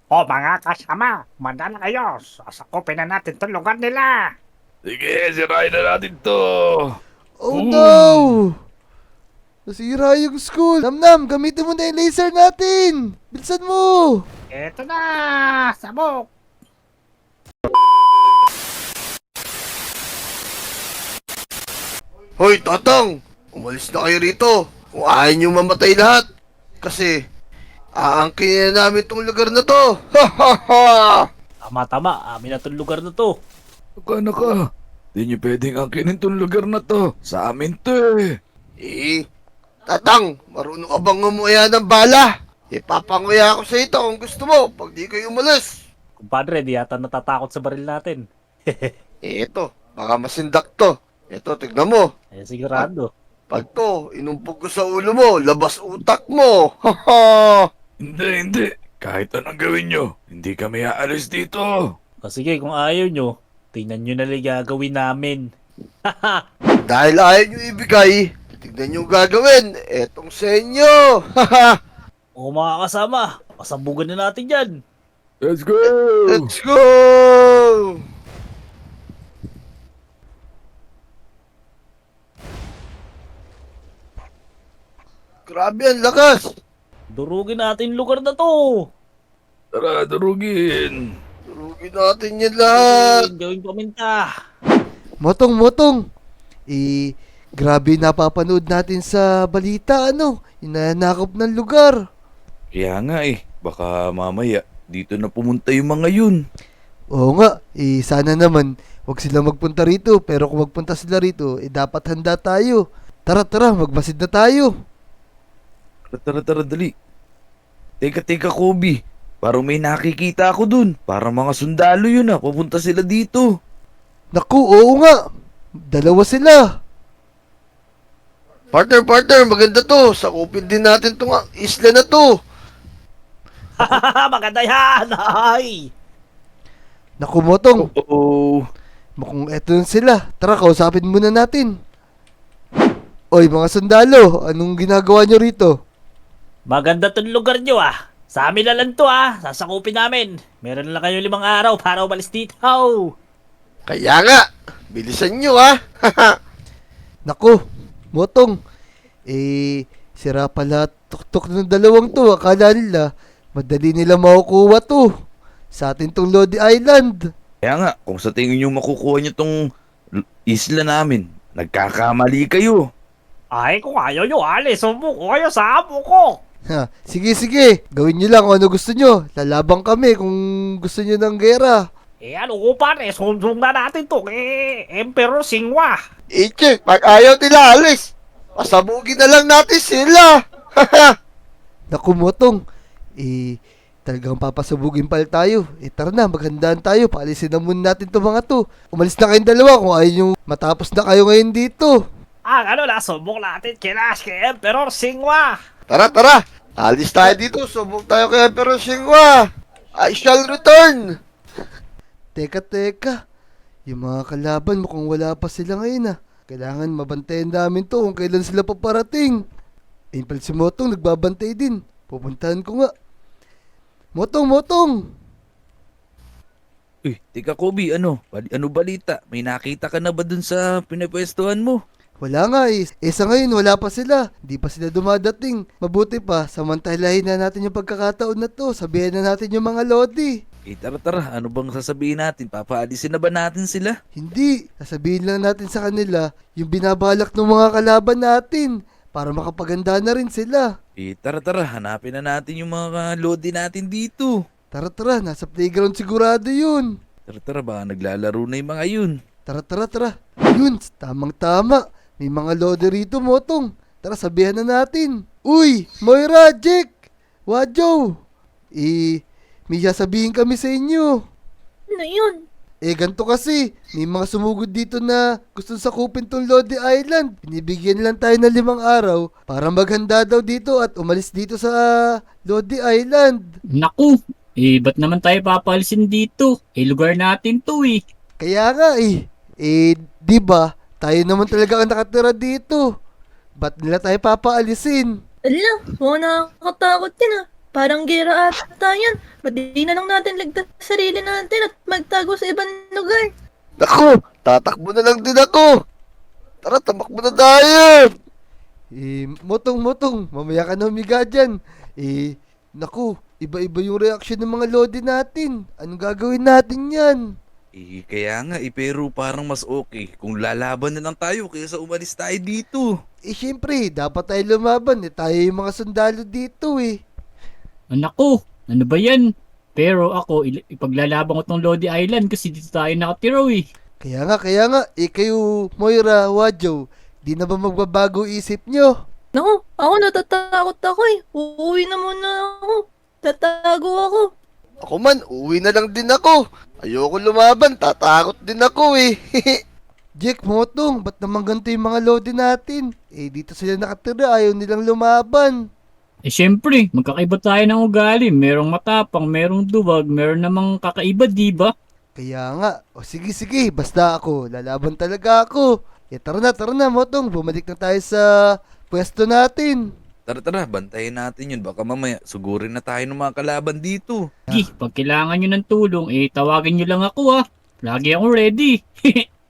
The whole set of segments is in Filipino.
O mga kasama, mandala kayo. Sasakupin na natin itong lugar nila. Sige, sirain na natin to. Oh Hmm. no! Nasira yung school! Namnam, gamitin mo na yung laser natin! Bilisan mo! Eto na, sabok. Hoy, Tatang! Umalis na kayo rito. Kung ayaw nyo mamatay lahat. Kasi, aangkin na namin tong lugar na to. Ha ha ha! Tama-tama, amin na itong lugar na to. Naka ka. Di nyo pwedeng angkinin tong lugar na to. Sa amin to eh. Tatang, marunong ka bang ngumuya ng bala? Ipapanguya ako sa ito kung gusto mo pag di kayo umalis. Kumpadre, di yata natatakot sa baril natin. Ito, baka masindak to. Ito, tignan mo. Pag, Sigurado. pag to, inumpog ko sa ulo mo, labas utak mo. Ha ha! Hindi, hindi. Kahit anong gawin nyo, hindi kami aalis dito. O sige, kung ayaw nyo, tingnan nyo na lang gagawin namin. Dahil ayaw nyo ibigay, tignan nyo gagawin. Etong sa inyo. Ha ha! O mga kasama, pasabugan na natin yan. Let's go! Let's go! Grabe ang lakas! Durugin natin yung lugar na to. Tara, durugin. Turugin natin yan lahat! Gawing paminta. Motong! Grabe napapanood natin sa balita, ano? Inanakop ng lugar. Kaya nga eh, baka mamaya dito na pumunta yung mga yun. Oo nga, sana naman wag sila magpunta rito. Pero kung magpunta sila rito, dapat handa tayo. Tara, magmasid na tayo. Tara, dali. Teka, Kobe. Parang may nakikita ako dun. Parang mga sundalo yun ah. Pupunta sila dito. Naku, oo nga. Dalawa sila. Partner, maganda to! Sakupin din natin tong isla na to! Maganda yan. Ay. Naku, Motong. Oo. Mukhang eto na sila. Tara, kausapin muna natin. Oy, mga sundalo, anong ginagawa nyo rito? Maganda tong lugar nyo ah. Sa amin na lang to ah. Sasakupin namin. Meron lang kayo 5 araw para umalis dito. Kaya nga! Bilisan nyo ha! Naku, Motong. Sira pala tuktok ng dalawang to. Akala nila, madali nila makukuha to. Sa atin tong Lodi Island. Kaya nga, kung sa tingin nyo makukuha nyo tong isla namin, nagkakamali kayo. Ay, kung ayaw nyo, alis. Subok ko kayo sa amo ko. Ha, sige. Gawin nyo lang kung ano gusto nyo. Lalabang kami kung gusto nyo ng gera. Ano ko pare, sumsum na natin to kay Emperor Singwa. Iche, pag ayaw nila alis, pasabugin na lang natin sila! Naku, Motong. Talagang papasabugin pala tayo. Tara na, maghandaan tayo. Paalisin na muna natin to mga to. Umalis na kayong dalawa kung ayaw nyo matapos na kayo ngayon dito. Subok natin kay Emperor Singwa. Tara! Alis tayo dito, subok tayo kay Emperor Singwa! I shall return! Teka. Yung mga kalaban mukhang wala pa sila ngayon ah. Kailangan mabantayan namin to kung kailan sila paparating. Ayun pala si Motong, nagbabantay din. Pupuntahan ko nga. Motong! Uy, teka Kobe, ano balita? May nakita ka na ba dun sa pinapwestuhan mo? Wala nga eh. Sa ngayon wala pa sila. Di pa sila dumadating. Mabuti pa, samantalahin na natin yung pagkakataon na to. Sabihin na natin yung mga lodi. Tara, ano bang sasabihin natin? Papaalisin na ba natin sila? Hindi. Sasabihin lang natin sa kanila yung binabalak ng mga kalaban natin para makapaganda na rin sila. Tara, hanapin na natin yung mga lodi natin dito. Tara, nasa playground sigurado yun. Tara, baka naglalaro na yung mga yun. Tara. Yun, tamang-tama. May mga lodi rito, Motong. Tara, sabihan na natin. Uy, Moira, Jack, Wajo. May sasabihin kami sa inyo. Ano yun? Ganito kasi, may mga sumugod dito na gusto sakupin tong Lodi Island. Binibigyan lang tayo ng 5 araw para maghanda daw dito at umalis dito sa Lodi Island. Naku, ba't naman tayo papalisin dito? Lugar natin to eh. Kaya nga di ba, tayo naman talaga ang nakatira dito. Ba't nila tayo papaalisin? Ala, mukhang nakakatakot din ah. Parang gera ata yan. Ba't di na lang natin ligtas sarili natin at magtago sa ibang lugar? Naku, tatakbo na lang din ako. Tara, tamakbo na tayo. Motong, mamaya ka na humiga dyan. Naku, iba-iba yung reaksyon ng mga lodi natin. Anong gagawin natin yan? Kaya nga, pero parang mas okay kung lalaban na lang tayo kaysa umalis tayo dito. Syempre, dapat tayo lumaban. Tayo yung mga sundalo dito Anak ko, ano ba yan? Pero ako, ipaglalaban ko tong Lodi Island kasi dito tayo nakatira eh. Kaya nga, kayo, Moira, Wajo, di na ba magbabago isip nyo? Naku, ako natatakot ako eh. Uuwi na muna ako. Tatago ako. Ako man, uwi na lang din ako. Ayoko lumaban, tatakot din ako eh. Jack, Motong, ba't naman ganito yung mga lodi natin? Dito sila nakatira, ayaw nilang lumaban. Syempre, magkakaiba tayo ng ugali. Merong matapang, merong duwag, meron namang kakaiba, di ba? Kaya nga, sige, basta ako, lalaban talaga ako. Tara na, Motong, bumalik na tayo sa pwesto natin. Tara, bantayin natin yun. Baka mamaya, sugurin na tayo ng mga kalaban dito. Sige, pag kailangan nyo ng tulong, tawagin nyo lang ako ah. Lagi ako ready.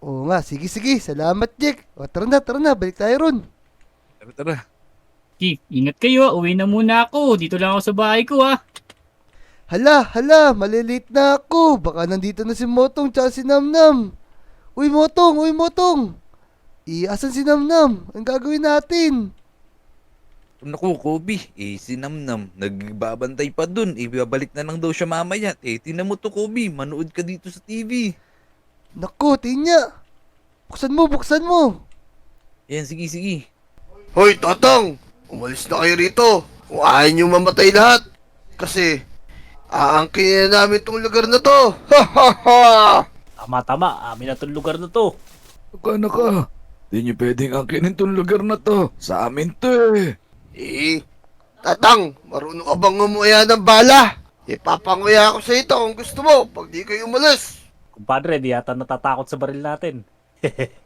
Oo nga, sige, salamat Jack. Tara na, balik tayo ron. Tara. Sige, ingat kayo ah. Uwi na muna ako. Dito lang ako sa bahay ko ah. Hala, malilate na ako. Baka nandito na si Motong tsaka si Namnam. Uy, Motong. Asan si Namnam? Ang gagawin natin? Naku, Kobe, si Namnam, nagbabantay pa dun. Babalik na lang daw siya mamaya. Tingnan mo to, Kobe, manood ka dito sa TV. Naku, tinya. Buksan mo. Yan, sige. Hoy, Totong! Umalis na kayo rito. Kung ayaw nyo mamatay lahat. Kasi, aangkin na namin tong lugar na to. Ha ha ha! Tama, amin na tong lugar na to. Naka. Di nyo pwedeng angkinin tong lugar na to. Sa amin to Tatang, marunong ka bang ngumuya ng bala? Ipapanguya ako sa ito kung gusto mo pag di kayo umalis. Kumpadre, di yata natatakot sa baril natin.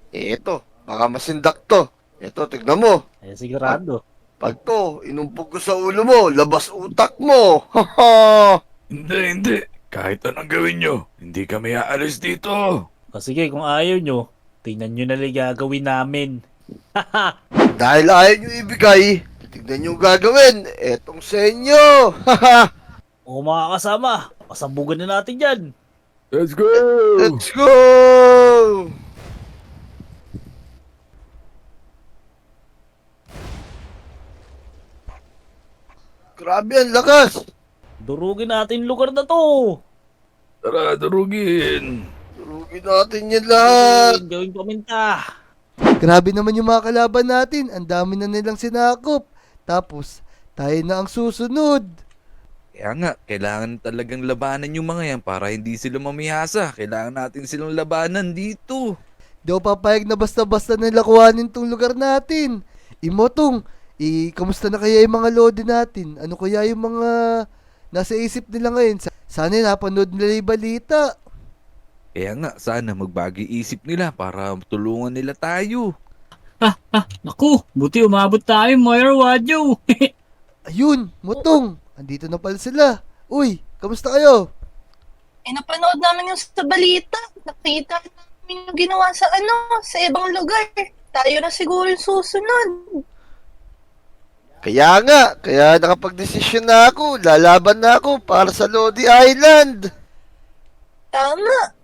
Ito, baka masindak to. Ito, tignan mo. Sigurado. Pag to, inumpog ko sa ulo mo, labas utak mo. Ha ha! Hindi. Kahit anong gawin nyo, hindi kami aalis dito. O sige, kung ayaw nyo, tingnan nyo na lang gagawin namin. Dahil ayaw nyo ibigay, tignan nyo gagawin. Etong sa inyo. Ha ha! O mga kasama, pasabugan na natin yan. Let's go! Let's go! Grabe ang lakas! Durugin natin lugar na to. Tara, durugin. Durugin natin yan lahat! Gawing paminta. Grabe naman yung mga kalaban natin. Ang dami na nilang sinakop. Tapos, tayo na ang susunod. Kaya nga, kailangan talagang labanan yung mga yan para hindi sila mamihasa. Kailangan natin silang labanan dito. Di ako papayag na basta-basta nila kuhanin tong lugar natin. Motong, kamusta na kaya yung mga lodi natin? Ano kaya yung mga nasa isip nila ngayon? Sana napanood nila yung balita. Kaya nga, sana magbagi isip nila para tulungan nila tayo. Naku, buti umabot tayo, Moira Wajo. Ayun, Motong, andito na pala sila. Uy, kamusta kayo? Napanood namin yung sa balita. Nakita namin yung ginawa sa sa ibang lugar. Tayo na siguro yung susunod. Kaya nga, kaya nakapag-desisyon na ako, lalaban na ako para sa Lodi Island. Tama.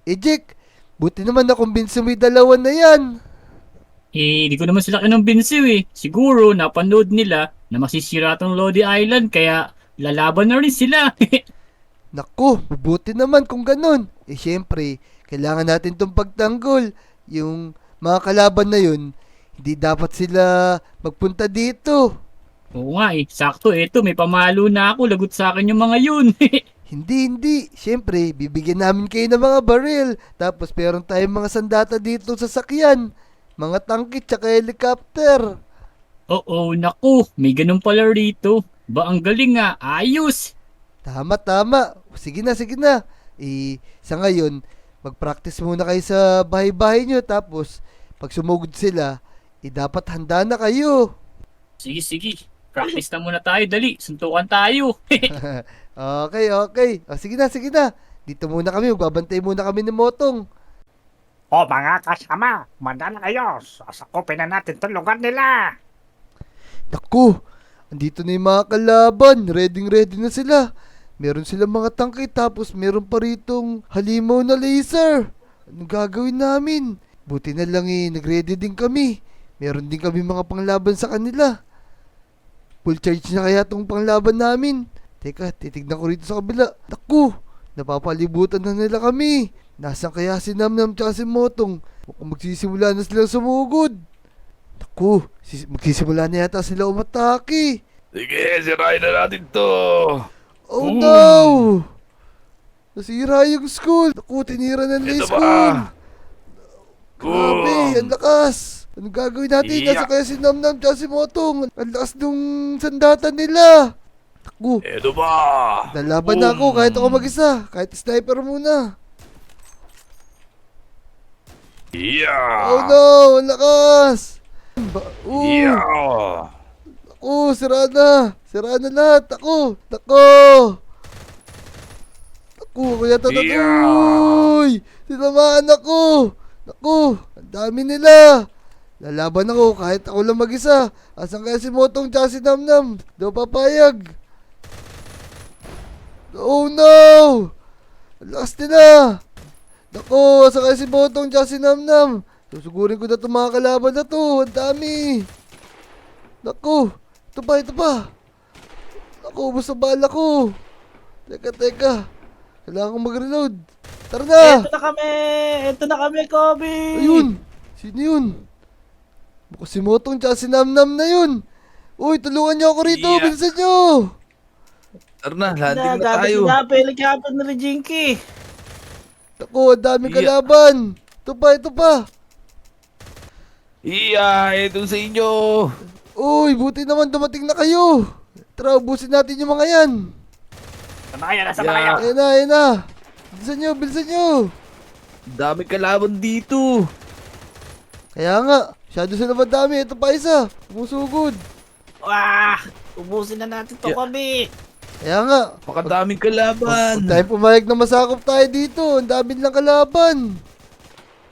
Jack, buti naman nakumbinsi mo yung dalawa na yan. Di ko naman sila kinumbinsiw eh. Siguro, napanood nila na masisira tong Lodi Island, kaya lalaban na rin sila. Naku, mabuti naman kung ganun. Syempre, kailangan natin tong pagtanggol. Yung mga kalaban na yun, hindi dapat sila magpunta dito. Oo nga sakto eto, may pamalo na ako, lagot sa akin yung mga yun. Hindi. Syempre, bibigyan namin kayo ng mga baril. Tapos meron tayong mga sandata dito sa sakyan. Mga tangkit tsaka helicopter. Oo, naku, may ganun pala rito. Ba, ang galing nga, ayos. Tama. Sige na. Sa ngayon, mag-practice muna kayo sa bahay-bahay nyo. Tapos, pag sumugod sila, dapat handa na kayo. Sige. Practice na muna tayo, dali. Suntukan tayo. Okay, okay. O, sige na, sige na. Dito muna kami, magbabantay muna kami ni Motong. O mga kasama, manda na kayo. Sasakupin na natin itong lugar nila. Naku, andito na yung mga kalaban. Ready na sila. Meron silang mga tangke tapos meron pa ritong halimaw na laser. Anong gagawin namin? Buti na lang nag-ready din kami. Meron din kami mga panglaban sa kanila. Full charge na kaya tong panglaban namin. Teka, titignan ko rito sa kabila. Naku, napapalibutan na nila kami. Nasaan kaya si Namnam tsaka si Motong? Mukhang magsisimula na silang sumugod. Naku, magsisimula na yata sila umatake. Sige, sirain na natin to. Oh no! Nasira yung school. Naku, tinira na nila yung Ito school. ba? Grabe, ang lakas. Anong gagawin natin? Iya. Nasa kaya si Namnam tsaka si Motong. Ang lakas nung sandata nila. Naku, Ito ba? lalaban na ako kahit ako mag-isa. Kahit sniper muna. Yeah. Oh no, ang lakas. Yeah. Ako, sira na. Sira na lahat. Ako. Ako yata tatuloy. Sinamaan ako. Naku, ang dami nila. Lalaban ako kahit ako lang mag-isa. Asan kaya si Motong tsaka si Namnam? Daw papayag. Oh no! Ang lakas nila. Naku, asan kaya si Motong tsaka si Namnam? Susugurin ko na itong mga kalaban na to. Ang dami. Naku, ito pa. Naku, ubos ang bala ko. Teka. Kailangan kong mag-reload. Tara na! Ito na kami, Kobe! Ayun! Sino yun? Baka si Motong tsaka si Namnam na yun. Uy, tulungan niyo ako rito. Yeah. Bilisan niyo. Tara na, landing na tayo. Nagkapon na rin, Jinky. Naku, ang daming Yeah. kalaban. Ito pa. Iya, ito sa inyo. Uy, buti naman dumating na kayo. Tara, ubusin natin yung mga yan. Nasa mga kayo. Ayan na. Bilisan niyo. Dami kalaban dito. Kaya nga, masyado sila madami. Ito pa isa. Umusugod. Wah! Ubusin na natin to, Yeah. Kobe! Kaya nga, Pakadaming kalaban. huwag tayo pumayag na masakop tayo dito. Ang dami nilang kalaban.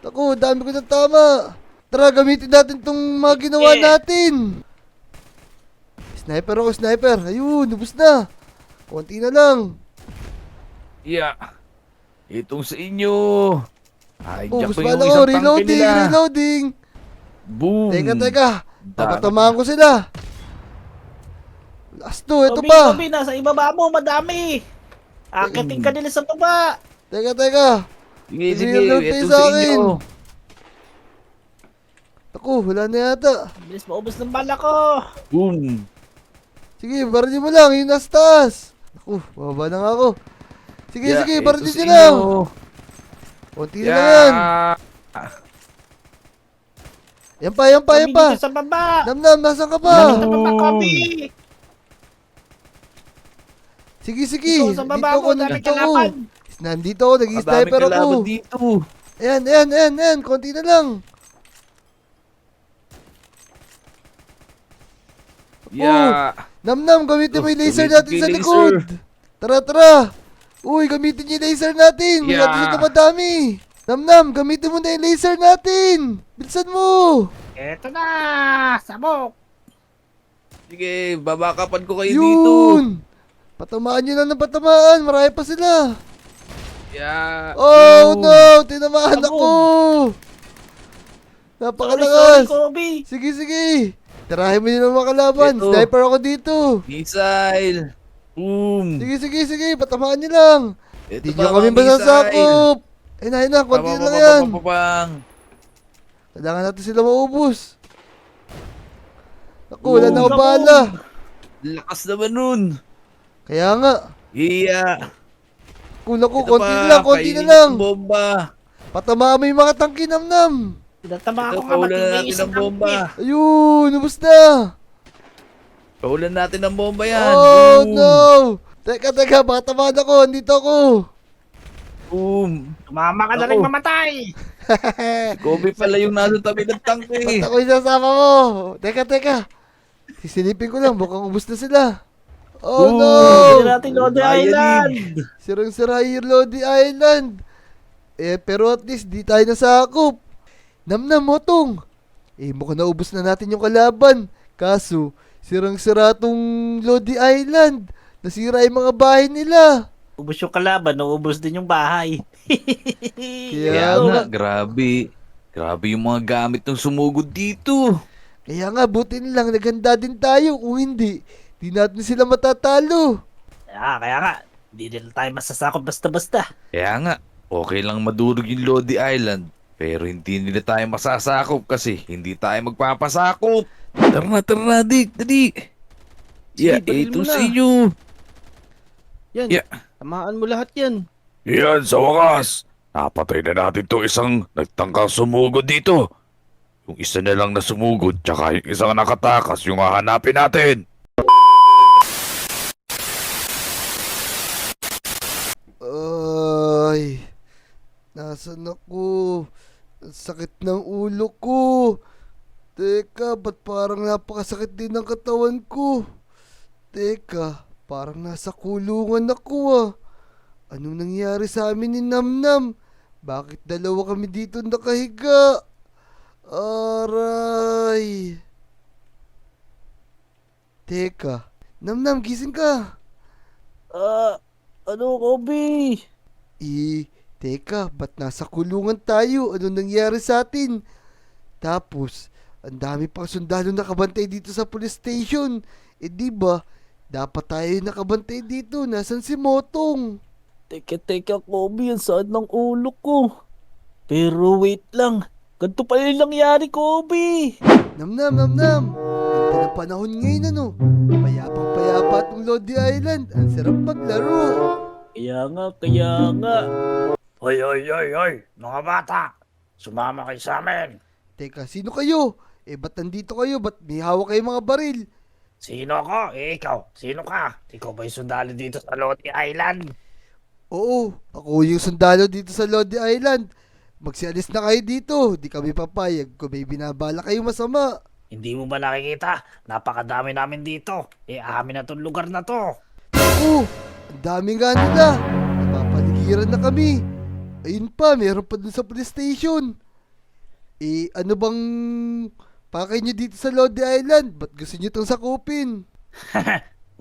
Naku, ang dami ko ng tama. Tara, gamitin natin tong mga ginawa natin. Sniper. Ayun, ubus na. Konti na lang. Iya. Itong sa inyo. Ay, Oh, jack gusto ko pala yung ko. isang tangke nila. Reloading. Boom. Teka. Papatamaan ko sila. Last two, ito Kobe, pa. Kobe, nasa ibaba mo, madami! Akitin ka nila sa baba! Teka. Sige. Reload Ito tayo sa sa akin. inyo. Ako, wala na yata. Bilis maubos ng bala ko! Boom. Sige, barilin mo lang. Yung nasa taas. Ako, bababa na nga ako. Sige, Yeah, barilin ito sa nyo lang. inyo. Konti na lang yan. Yan pa. Kobe, dito sa baba! Namnam, nasan ka Sa pa? baba, Kobe! Sige. Dito sa baba mo, dami kalaban! Nandito ako, Dami nag-sniper kalaban ako. dito. Ayan. Konti na lang. Yeah. Namnam, gamitin mo yung laser Gamitin natin ko sa yung likod. Tara. Uy, gamitin niyo yung laser natin. Yeah. Masyado siya madami. Namnam, gamitin mo na yung laser natin. Bilisan mo. Ito na, sabok. Sige, babakapan ko kayo dito. Yun. Patamaan nyo lang ng patamaan. Marami pa sila. Yeah. Oh Boom. no, tinamaan Sabog. ako. Sorry, Napakalakas. Kobe! Sige. Tirahin mo yun ang mga kalaban. Ito. Sniper ako dito. Missile. Boom. Sige. Patamaan nyo lang. Ito Di pa nyo kami mga missile. masasakop. Ayun na. Konti na lang yan. Papapapapapang. Kailangan natin sila maubos. Naku, wala Boom. na ako bala. Lakas naman nun. Kaya nga. Iya. Naku, Ito konti pa, na lang. kainin lang. ng bomba. Patamaan mo yung mga tangki Namnam. Tinatama Ito, ako nga, paulan matindi natin isang ng bomba. tangke. Ayun, ubos na. Paulan natin ng bomba yan. Oh Boom. no. Teka, baka tamaan ako. Andito ako. Boom. Tumama ka na rin Ako. mamatay. Kobe pala yung nasa tabi ng tangke. Ba't ako yung sasama mo? Teka. Sisilipin ko lang, mukhang ubos na sila. Oh, Oh no! Hindi natin Lodi Ryan Island! Sirang-sira yung Lodi Island. Pero at least di tayo nasakop. Namnam, Motong. Mukhang naubos na natin yung kalaban. Kaso, sirang-sira tong Lodi Island. Nasira yung mga bahay nila. Ubus yung kalaban, naubos din yung bahay. Kaya nga, grabe. Grabe yung mga gamit ng sumugod dito. Kaya nga, buti nilang naghanda din tayo. Kung hindi, di natin sila matatalo. Kaya nga, hindi nila tayo masasakop basta-basta. Kaya nga, okay lang madurog yung Lodi Island. Pero hindi nila tayo masasakop kasi hindi tayo magpapasakop. Tara na, Dick, dali. Yeah, baril ito mo na. sa inyo. Yan, Yeah. tamaan mo lahat yan. Yan, sa wakas. Napatay na natin to isang nagtangkang sumugod dito. Yung isa na lang na sumugod, tsaka yung isang nakatakas yung hahanapin natin. Ay, nasan ako? Ang sakit ng ulo ko. Teka, ba't parang napakasakit din ng katawan ko? Teka, parang nasa kulungan ako ah. Anong nangyari sa amin ni Namnam? Bakit dalawa kami dito nakahiga? Aray! Teka, Namnam, gising ka. Ano, Kobe? Teka, ba't nasa kulungan tayo? Ano nangyari sa atin? Tapos, ang dami pang sundalo nakabantay dito sa police station. Di ba? Dapat tayo nakabantay dito. Nasaan si Motong? Teka, Kobe, ang saan ng ulo ko. Pero wait lang, ganito pala yung nangyari, Kobe. Namnam. Ganda ng panahon ngayon ano. Payapang-payapa itong Lodi Island. Ang sarap maglaro. Kaya nga. Hoy, mga bata. Sumama kayo sa amin. Teka, sino kayo? Ba't nandito kayo? Ba't may hawak kayong mga baril? Sino ako? Ikaw. Sino ka? Ikaw ba yung sundalo dito sa Lodi Island? Oo, ako yung sundalo dito sa Lodi Island. Magsialis na kayo dito. Di kami papayag kung may binabala kayong masama. Hindi mo ba nakikita? Napakadami namin dito. Amin na tong lugar na to. Oo, ang dami nga nila. Napapaligiran na kami. Ayun pa, meron pa dun sa police station. Ano bang pakay nyo dito sa Lodi Island? Ba't gusto nyo itong sakupin?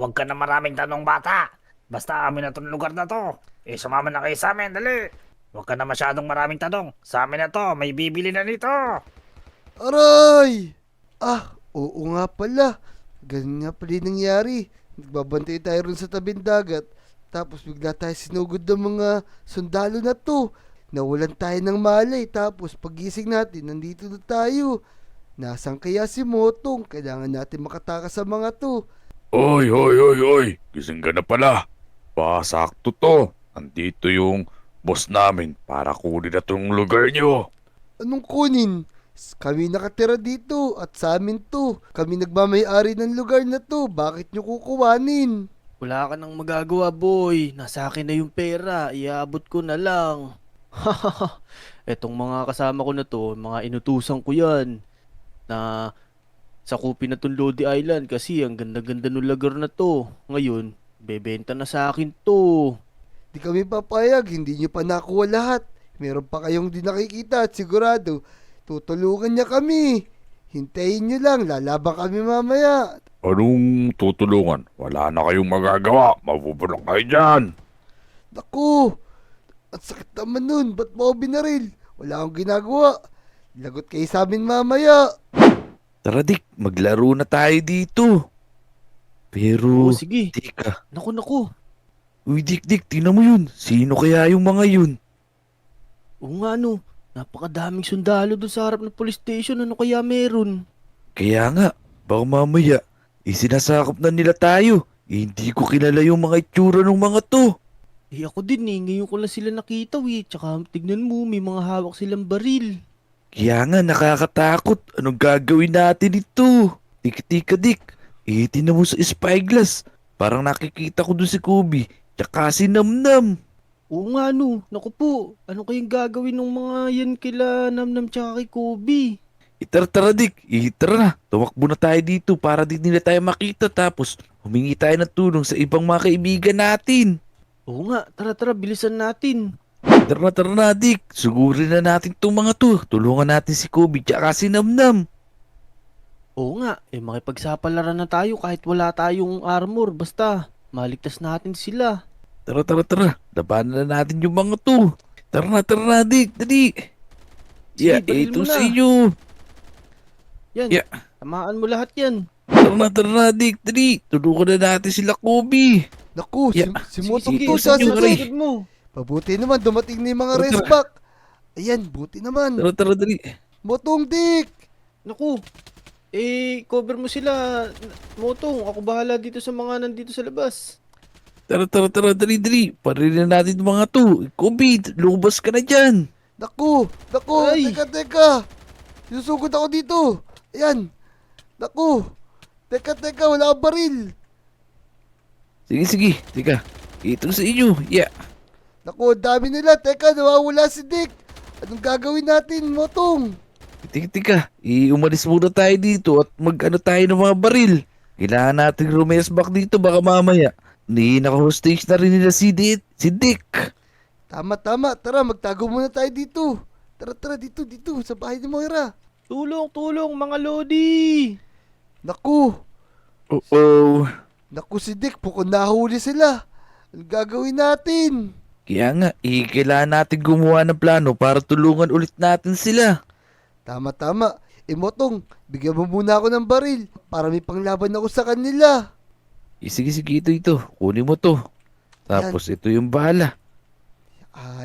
Huwag ka na maraming tanong, bata. Basta amin na tong lugar na to. Sumama na kayo sa amin, dali. Huwag ka na masyadong maraming tanong. Sa amin na to, may bibili na nito. Aray! Oo nga pala. Ganun nga pala yung nangyari. Nagbabantay tayo ron sa tabing dagat. Tapos bigla tayo sinugod ng mga sundalo na to. Nawalan tayo ng malay. Tapos pagising natin, nandito na tayo. Nasaan kaya si Motong? Kailangan natin makatakas sa mga to. Oy. Gising ka na pala. Sakto to. Andito yung boss namin para kunin na tong lugar nyo. Anong kunin? Kami nakatira dito at sa amin to. Kami nagmamayari ng lugar na to. Bakit nyo kukuwanin? Wala ka nang magagawa, boy. Nasa akin na yung pera. Iabot ko na lang. Etong mga kasama ko na to, mga inutusan ko yan. Na sakupin na tong Lodi Island kasi ang ganda-ganda ng lugar na to. Ngayon, bebenta na sa akin to. Di kami papayag. Hindi nyo pa nakuha lahat. Meron pa kayong di nakikita at sigurado tutulungan niya kami. Hintayin nyo lang. Lalaban kami mamaya. Anong tutulungan? Wala na kayong magagawa. Mabubulok kayo dyan. Naku! Ang sakit naman nun. Ba't mo ako binaril? Wala akong ginagawa. Lagot kayo sa amin mamaya. Tara, Dick, maglaro na tayo dito. Pero, Oo, sige. teka. Naku. Uy, Dick, tingnan mo yun. Sino kaya yung mga yun? Oo nga, no. Napakadaming sundalo doon sa harap ng police station. Ano kaya meron? Kaya nga, baka mamaya, sinasakop na nila tayo. Hindi ko kilala yung mga itsura ng mga to. Ako din eh. Ngayon ko lang sila nakita eh. Tsaka tignan mo, may mga hawak silang baril. Kaya nga, nakakatakot. Anong gagawin natin ito? Tika, Dick. Tingnan mo sa spyglass. Parang nakikita ko doon si Kobe. Tsaka si Namnam. Oo nga no. Naku po. Ano kayang gagawin ng mga yan kila Namnam tsaka kay Kobe? Tara, Dick. Tara na. Tumakbo na tayo dito para di nila tayo makita tapos humingi tayo ng tulong sa ibang mga kaibigan natin. Oo nga, tara, bilisan natin. Tara na, Dick. Sugurin na natin tong mga to. Tulungan natin si Kobe tsaka si Namnam. Oo nga, makipagsapalaran na tayo kahit wala tayong armor. Basta, maligtas natin sila. Tara. Labanan na natin yung mga to. Tara na, Dick. Dali. Sige, Yeah, baril ito mo na. sa inyo. Yan, Yeah. tamaan mo lahat yan. Tara na, Dick. Dali. Tulungan na natin sila Kobe. Naku, Yeah. si Sige, Motong sige, to isa sa nyo, Ray. Dick. mo. Mabuti naman, dumating na yung mga Tara, race tara. back. Ayan, buti naman. Tara, dali. Motong Dick! Naku, cover mo sila. Motong, ako bahala dito sa mga nandito sa labas. Tara, dali. Parilin na natin yung mga to. Kobe, lumabas ka na dyan. Naku, Ay. teka. Susugod ako dito. Ayan. Naku. Teka, wala akong baril. Sige. Teka. Ito sa inyo. Yeah. Naku, ang dami nila. Teka, nawawala si Dick. Anong gagawin natin, Motong? Tika. Umalis muna tayo dito at mag-ano tayo ng mga baril. Kailangan natin rumayas back dito baka mamaya. Naka-hostage na rin nila si Dick. Tama. Tara, magtago muna tayo dito. Tara, dito, sa bahay ni Moira. Tulong, mga lodi. Naku, Oh. naku si Dick, bukod nahuli sila. Anong gagawin natin? Kaya nga, kailangan natin gumawa ng plano para tulungan ulit natin sila. Tama. Motong, bigyan mo muna ako ng baril para may panglaban ako sa kanila. Sige, ito. Kunin mo to. Tapos ito yung bala.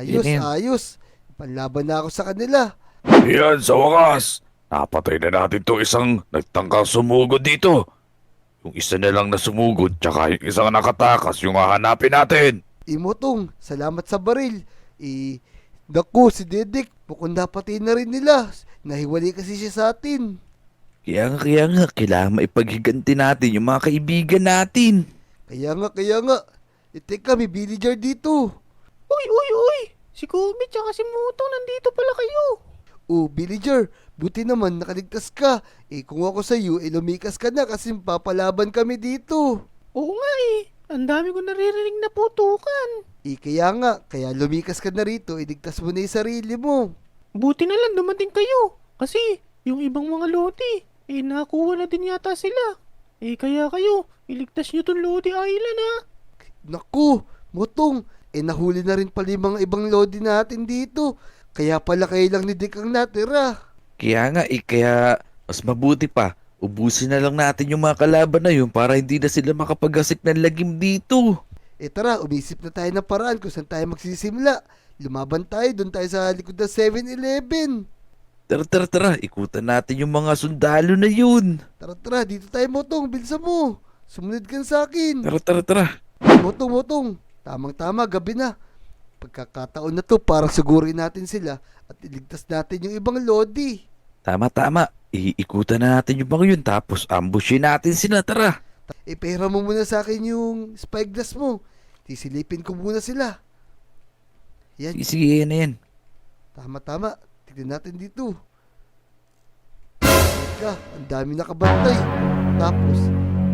Yan. Ayos. Panlaban na ako sa kanila. Yan, sa wakas. Napatay na natin to isang nagtangkang sumugod dito. Yung isa na lang na sumugod, tsaka yung isang nakatakas yung hahanapin natin. Motong, salamat sa baril. Naku, si Dedek, bukod napatay na rin nila. Nahiwalay kasi siya sa atin. Kaya nga, kailangan maipaghiganti natin yung mga kaibigan natin. Kaya nga. Teka, may villager dito. Uy. Si Kobe tsaka si Motong nandito pala kayo. Oh, villager, buti naman nakaligtas ka. Kung ako sa iyo, lumikas ka na kasi papalaban kami dito. Oo nga ang dami ko naririnig na putukan. Kaya lumikas ka na rito, iligtas mo na yung sarili mo. Buti na lang dumating kayo. Kasi yung ibang mga lodi, nakuha na din yata sila. Kaya kayo, iligtas nyo tong Lodi Island ha. Naku, Motong, nahuli na rin pala yung mga ibang lodi natin dito. Kaya pala kayo lang ni Dick ang natira. Kaya nga, kaya mas mabuti pa. Ubusin na lang natin yung mga kalaban na yun para hindi na sila makapagasik ng lagim dito. Tara, umisip na tayo ng paraan kung saan tayo magsisimula. Lumaban tayo, doon tayo sa likod ng 7-Eleven. Tara. Ikutan natin yung mga sundalo na yun. Tara, dito tayo, Motong, bilisan mo. Sumunod ka sa akin. Tara. Motong, tamang-tama, gabi na. Pagkakataon na to para sigurin natin sila at iligtas natin yung ibang lodi. Tama. Iikutan na natin yung mga yun tapos ambushin natin sila. Tara. Pera mo muna sa akin yung spyglass mo. Sisilipin ko muna sila. Yan, Sige, yan. tama. Tignan natin dito. Teka, ang dami nakabantay. Tapos,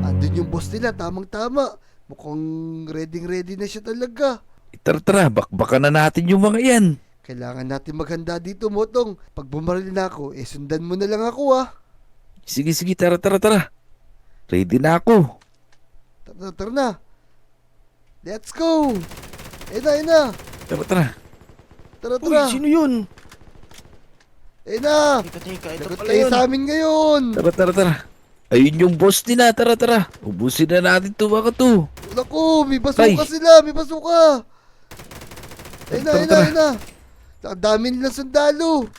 andun yung boss nila, tamang-tama. Mukhang ready na siya talaga. Tara. Bakbakan na natin yung mga yan. Kailangan natin maghanda dito, Motong. Pag bumaril na ako, sundan mo na lang ako, ah. Sige, tara. Ready na ako. Tara na. Let's go. Na. Tara. Uy, sino yun? Na. Teka, ito Lagot pala kayo yun. sa amin ngayon. Tara. Ayun yung boss nila. Tara. Ubusin na natin to mga to. Naku, may basuka Tay. sila, may basuka. Tara. Na. Ang dami nilang sundalo.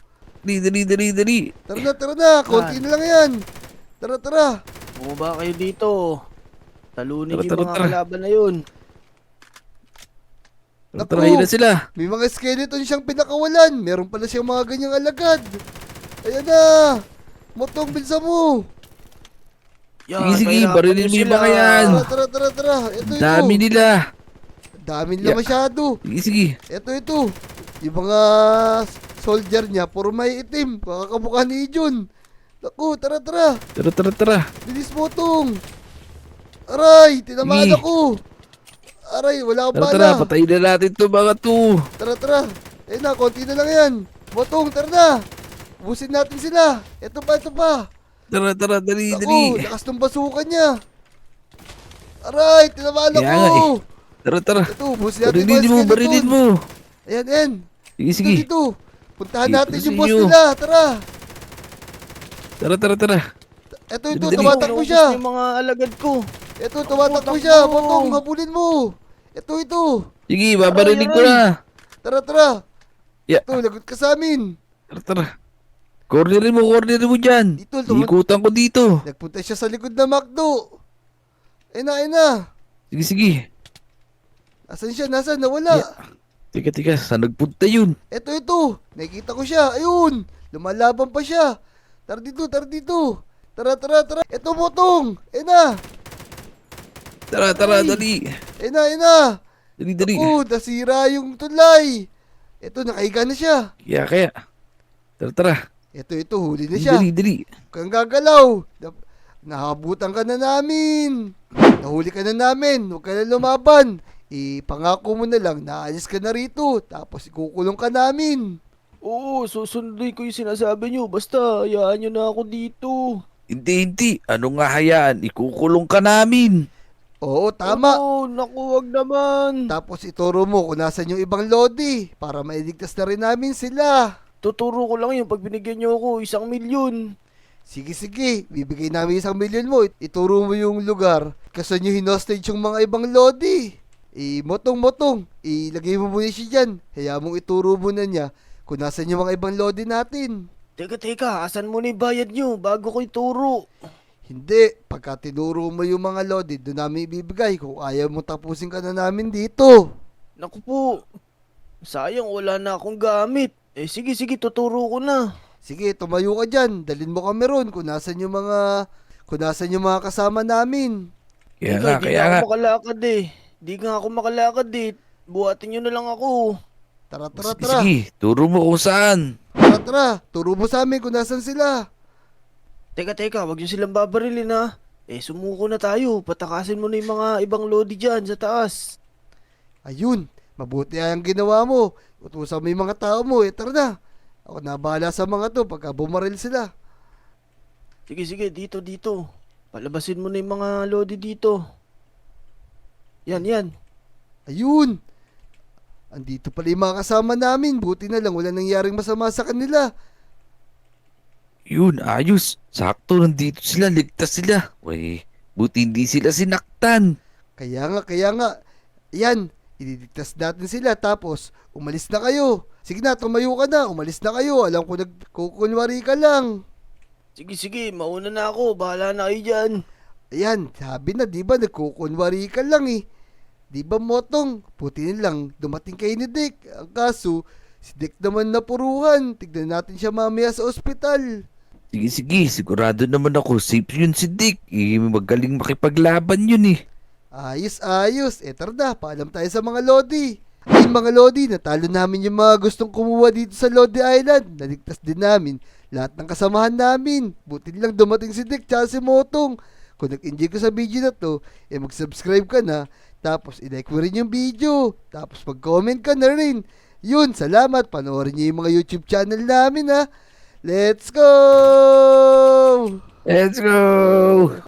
Dali. Tara na. Konti na lang yan. Tara. Bumaba kayo dito. Talunin yung Tara. mga kalaban na yun. Tara, yun na sila. May mga skeleton siyang pinakawalan. Meron pala siyang mga ganyang alagad. Ayan na. Motong, bilsa mo. Sige, pahirapan barilin nyo mo yung sila. mga yan. Tara. Ito. Dami nila. Dami nila Yeah. masyado. Sige. Ito. Yung mga soldier niya, puro may itim. Kakamukha ni Jun. Naku, tara, tara. Tara. Bilis Motong. Aray, tinamaan Sige. ako. Aray, wala akong Tara, bala. patayin na natin to mga to. Tara. Ayun na, konti na lang yan. Motong, tara na. Ubusin natin sila. Ito pa. Tara, dali. Naku, lakas ng basukan niya. Aray, tinamaan Kaya nga ako. Tara. Ito, ubusin natin yung mga Barilin skeleton. mo. Ayan. Sige. Dito. Puntahan Dito natin sa yung boss inyo. nila. Tara. Tara. Ito, Dali. tumatakbo Naubos siya. na yung mga alagad ko. Ito, tumatakbo Takbo. siya. Motong, habulin mo. Ito. Sige, babarinig ko Aray. na. Tara. Yeah. Ito, lagot ka sa amin. Tara. Cornerin mo dyan. Dito, Ikutan ko dito. nagpunta siya sa likod ng McDo. Ayun na. Sige. Asan siya? Nasaan? Nawala. Yeah. Teka, saan nagpunta yun? Ito. Nakikita ko siya. Ayun. Lumalaban pa siya. Tara dito. Tara. Ito, Motong. Ayun na. Tara, dali. Ayun na. Dali. Oh, nasira yung tulay. Ito, nakahiga na siya. Kaya. Tara. Ito, huli na siya. Dali. Huwag kang gagalaw. Nahabutan ka na namin. Nahuli ka na namin. Huwag ka na lumaban. Pangako mo na lang, naalis ka na rito. Tapos ikukulong ka namin. Oo, susunduin ko yung sinasabi nyo. Basta, hayaan nyo na ako dito. Hindi. Ano nga hayaan? Ikukulong ka namin. Oo, tama. Oo, naku, wag naman. Tapos ituro mo kung nasan yung ibang lodi para mailigtas na rin namin sila. Tuturo ko lang yun pag binigyan nyo ako 1,000,000. Sige, bibigay namin 1,000,000 mo. Ituro mo yung lugar kasi nyo hinostage yung mga ibang lodi. Motong, ilagay mo muna siya dyan. Kaya mong ituro mo na niya kung nasan yung mga ibang lodi natin. Teka, asan mo na yung bayad nyo bago ko ituro? Hindi, pagka tinuro mo yung mga lodi, doon namin ibibigay. Kung ayaw mo tapusin ka na namin dito. Naku po, sayang wala na akong gamit. Sige, tuturo ko na. Sige, tumayo ka dyan. Dalin mo kami ron kung nasan yung mga kasama namin. Kaya Teka, nga. di nga ako makalakad eh. Di nga ako makalakad eh. Buhatin nyo na lang ako. Tara. Sige, turo mo kung saan. Tara. Turo mo sa amin kung nasan sila. Teka, wag nyo silang babarilin ha. Sumuko na tayo. Patakasin mo na yung mga ibang lodi dyan sa taas. Ayun, mabuti ang ginawa mo. Utusan mo yung mga tao mo. Tara na. Ako na bahala sa mga to pagka bumaril sila. Sige, dito. Palabasin mo na yung mga lodi dito. Yan. Ayun. Andito pala yung mga kasama namin. Buti na lang wala nangyaring masama sa kanila. Yun, ayos. Sakto, nandito sila. Ligtas sila. Uy, buti hindi sila sinaktan. Kaya nga. Yan, ililigtas natin sila tapos umalis na kayo. Sige na, tumayo ka na. Umalis na kayo. Alam ko nagkukunwari ka lang. Sige, mauna na ako. Bahala na kayo dyan. Ayan, sabi na, di ba nagkukunwari ka lang eh. Di ba Motong? Puti na lang, dumating kay ni Dick. Ang kaso, si Dick naman napuruhan. Tignan natin siya mamaya sa ospital. Sige, sigurado naman ako. Safe yun si Dick. Magaling makipaglaban yun eh. Ayos. Tara na, paalam tayo sa mga Lodi. Ay mga Lodi, natalo namin yung mga gustong kumuha dito sa Lodi Island. Naligtas din namin lahat ng kasamahan namin. Buti lang dumating si Dick tsaka si Motong. Kung nag-enjoy ka sa video na to, mag-subscribe ka na. Tapos i-like mo rin yung video. Tapos mag-comment ka na rin. Yun, salamat. Panoorin niyo yung mga YouTube channel namin ha. Let's go! Let's go!